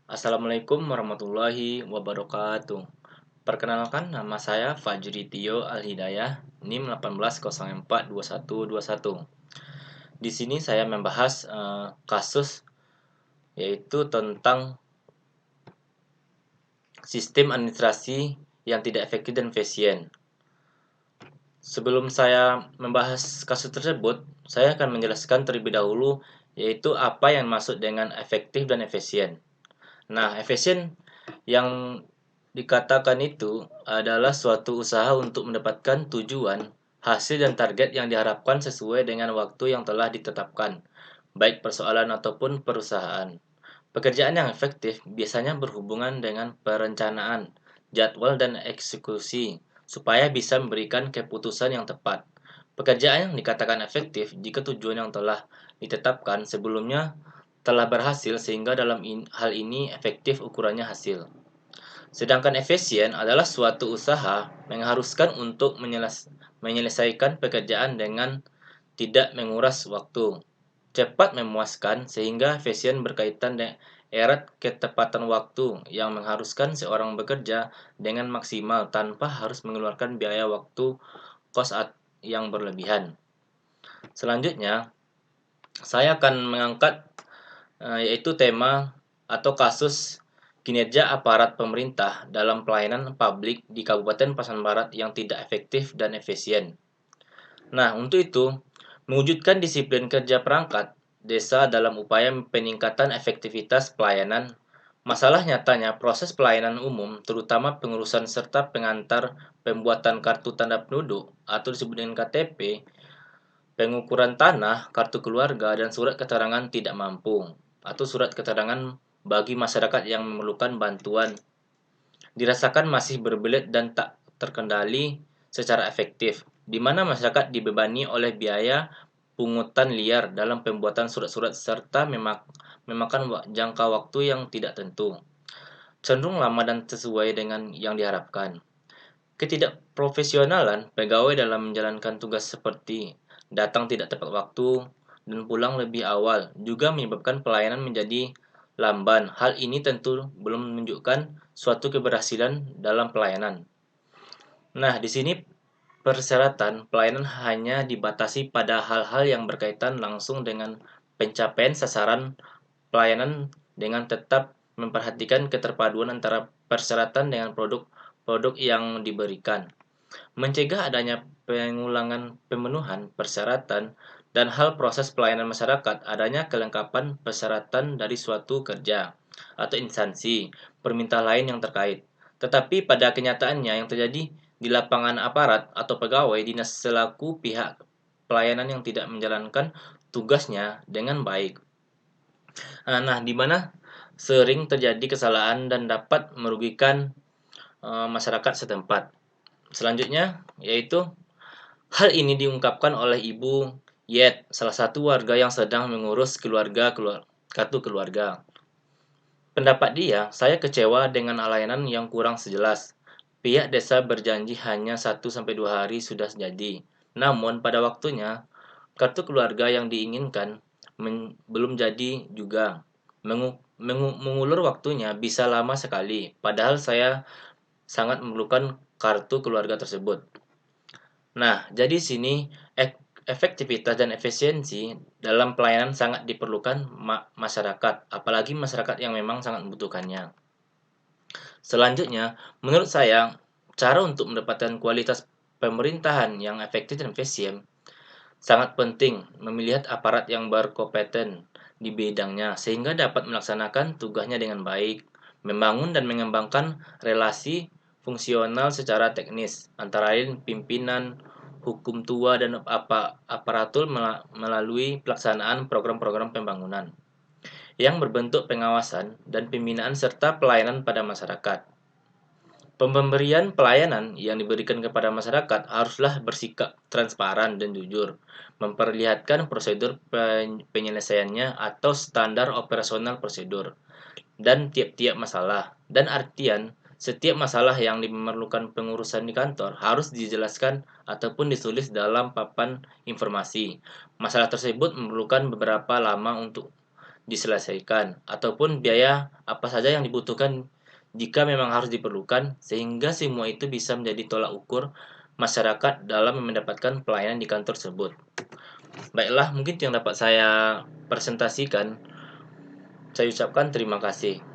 Assalamualaikum warahmatullahi wabarakatuh. Perkenalkan, nama saya Fajri Tio Al-Hidayah, NIM 18042121. Di sini saya membahas kasus yaitu tentang sistem administrasi yang tidak efektif dan efisien. Sebelum saya membahas kasus tersebut, saya akan menjelaskan terlebih dahulu yaitu apa yang masuk dengan efektif dan efisien. Nah, efisien yang dikatakan itu adalah suatu usaha untuk mendapatkan tujuan, hasil dan target yang diharapkan sesuai dengan waktu yang telah ditetapkan, baik persoalan ataupun perusahaan. Pekerjaan yang efektif biasanya berhubungan dengan perencanaan, jadwal, dan eksekusi, supaya bisa memberikan keputusan yang tepat. Pekerjaan yang dikatakan efektif jika tujuan yang telah ditetapkan sebelumnya telah berhasil sehingga dalam hal ini efektif ukurannya hasil. Sedangkan efisien adalah suatu usaha mengharuskan untuk menyelesaikan pekerjaan dengan tidak menguras waktu, cepat memuaskan, sehingga efisien berkaitan dengan erat ketepatan waktu yang mengharuskan seorang bekerja dengan maksimal tanpa harus mengeluarkan biaya waktu kos yang berlebihan. Selanjutnya, saya akan mengangkat yaitu tema atau kasus kinerja aparat pemerintah dalam pelayanan publik di Kabupaten Pasaman Barat yang tidak efektif dan efisien. Nah, untuk itu, mewujudkan disiplin kerja perangkat desa dalam upaya peningkatan efektivitas pelayanan. Masalah nyatanya, proses pelayanan umum, terutama pengurusan serta pengantar pembuatan kartu tanda penduduk atau disebut dengan KTP, pengukuran tanah, kartu keluarga, dan surat keterangan tidak mampu atau surat keterangan bagi masyarakat yang memerlukan bantuan dirasakan masih berbelit dan tak terkendali secara efektif, di mana masyarakat dibebani oleh biaya pungutan liar dalam pembuatan surat-surat serta memakan jangka waktu yang tidak tentu, cenderung lama dan sesuai dengan yang diharapkan. Ketidakprofesionalan pegawai dalam menjalankan tugas seperti datang tidak tepat waktu dan pulang lebih awal juga menyebabkan pelayanan menjadi lamban. Hal ini tentu belum menunjukkan suatu keberhasilan dalam pelayanan. Nah, di sini persyaratan pelayanan hanya dibatasi pada hal-hal yang berkaitan langsung dengan pencapaian sasaran pelayanan dengan tetap memperhatikan keterpaduan antara persyaratan dengan produk yang diberikan, mencegah adanya pengulangan pemenuhan persyaratan, dan hal proses pelayanan masyarakat adanya kelengkapan persyaratan dari suatu kerja atau instansi permintaan lain yang terkait. Tetapi pada kenyataannya yang terjadi di lapangan aparat atau pegawai dinas selaku pihak pelayanan yang tidak menjalankan tugasnya dengan baik. Nah, di mana sering terjadi kesalahan dan dapat merugikan masyarakat setempat. Selanjutnya, yaitu hal ini diungkapkan oleh Ibu Yet, salah satu warga yang sedang mengurus kartu keluarga. Pendapat dia, saya kecewa dengan layanan yang kurang sejelas. Pihak desa berjanji hanya 1 sampai 2 hari sudah jadi. Namun pada waktunya, kartu keluarga yang diinginkan belum jadi juga. Mengulur waktunya bisa lama sekali, padahal saya sangat memerlukan kartu keluarga tersebut. Nah, jadi sini efektivitas dan efisiensi dalam pelayanan sangat diperlukan masyarakat, apalagi masyarakat yang memang sangat membutuhkannya. Selanjutnya, menurut saya, cara untuk mendapatkan kualitas pemerintahan yang efektif dan efisien sangat penting memilih aparat yang berkompeten di bidangnya sehingga dapat melaksanakan tugasnya dengan baik, membangun dan mengembangkan relasi fungsional secara teknis antara lain pimpinan, hukum tua dan aparatur melalui pelaksanaan program-program pembangunan yang berbentuk pengawasan dan pembinaan serta pelayanan pada masyarakat. Pemberian pelayanan yang diberikan kepada masyarakat haruslah bersikap transparan dan jujur, memperlihatkan prosedur penyelesaiannya atau standar operasional prosedur, dan tiap-tiap masalah. Dan artian, setiap masalah yang memerlukan pengurusan di kantor harus dijelaskan ataupun ditulis dalam papan informasi. Masalah tersebut memerlukan beberapa lama untuk diselesaikan, ataupun biaya apa saja yang dibutuhkan jika memang harus diperlukan, sehingga semua itu bisa menjadi tolak ukur masyarakat dalam mendapatkan pelayanan di kantor tersebut. Baiklah, mungkin itu yang dapat saya presentasikan. Saya ucapkan terima kasih.